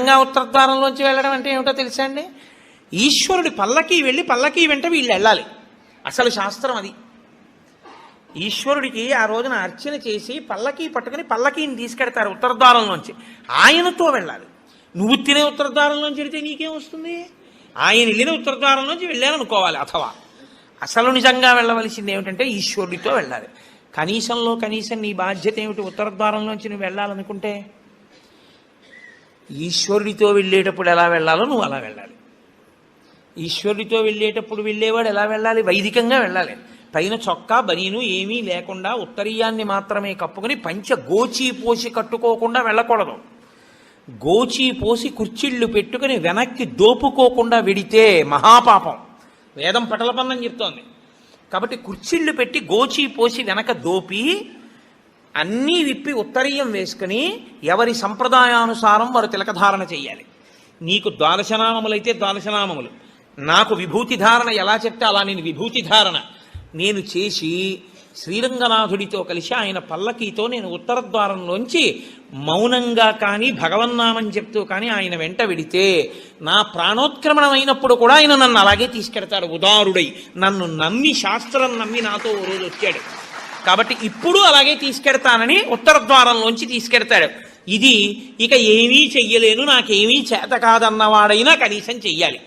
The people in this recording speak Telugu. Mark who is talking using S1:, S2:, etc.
S1: నిజంగా ఉత్తర ద్వారంలోంచి వెళ్ళడం అంటే ఏమిటో తెలుసా అండి? ఈశ్వరుడి పల్లకి వెళ్ళి పల్లకి వెంట వీళ్ళు వెళ్ళాలి. అసలు శాస్త్రం అది. ఈశ్వరుడికి ఆ రోజున అర్చన చేసి పల్లకి పట్టుకుని పల్లకీని తీసుకెడతారు ఉత్తర ద్వారంలోంచి. ఆయనతో వెళ్ళాలి. నువ్వు తినే ఉత్తర ద్వారంలోంచి వెళితే నీకేం వస్తుంది? ఆయన వెళ్ళిన ఉత్తర ద్వారంలోంచి వెళ్ళాలనుకోవాలి. అథవా అసలు నిజంగా వెళ్ళవలసింది ఏమిటంటే ఈశ్వరుడితో వెళ్ళాలి. కనీసంలో కనీసం నీ బాధ్యత ఏమిటి? ఉత్తర ద్వారంలోంచి నువ్వు వెళ్ళాలనుకుంటే ఈశ్వరుడితో వెళ్ళేటప్పుడు ఎలా వెళ్ళాలో నువ్వు అలా వెళ్ళాలి. ఈశ్వరుడితో వెళ్ళేటప్పుడు వెళ్ళేవాడు ఎలా వెళ్ళాలి? వైదికంగా వెళ్ళాలి. పైన చొక్కా బనీను ఏమీ లేకుండా ఉత్తరీయాన్ని మాత్రమే కప్పుకొని పంచ గోచీ పోసి కట్టుకోకుండా వెళ్ళకూడదు. గోచీ పోసి కుర్చీళ్ళు పెట్టుకుని వెనక్కి దోపుకోకుండా వెడితే మహాపాపం. వేదం పటలపన్నం చెప్తోంది. కాబట్టి కుర్చీళ్ళు పెట్టి గోచీ పోసి వెనక దోపి అన్నీ విప్పి ఉత్తరీయం వేసుకుని ఎవరి సంప్రదాయానుసారం వారు తిలకధారణ చెయ్యాలి. నీకు ద్వాదశనామములైతే ద్వాదశనామములు, నాకు విభూతి ధారణ ఎలా చెప్తే అలా నేను విభూతి ధారణ నేను చేసి శ్రీరంగనాథుడితో కలిసి ఆయన పల్లకీతో నేను ఉత్తర ద్వారంలోంచి మౌనంగా కానీ భగవన్నామని చెప్తూ కానీ ఆయన వెంట వెడితే నా ప్రాణోత్క్రమణం అయినప్పుడు కూడా ఆయన నన్ను అలాగే తీసుకెడతాడు. ఉదారుడై నన్ను నమ్మి, శాస్త్రం నమ్మి నాతో ఓ రోజు వచ్చాడు. కాబట్టి ఇప్పుడు అలాగే తీసుకెడతానని ఉత్తర ద్వారంలోంచి తీసుకెడతాడు. ఇది ఇక ఏమీ చెయ్యలేను, నాకేమీ చేత కాదన్నవాడైనా కనీసం చెయ్యాలి.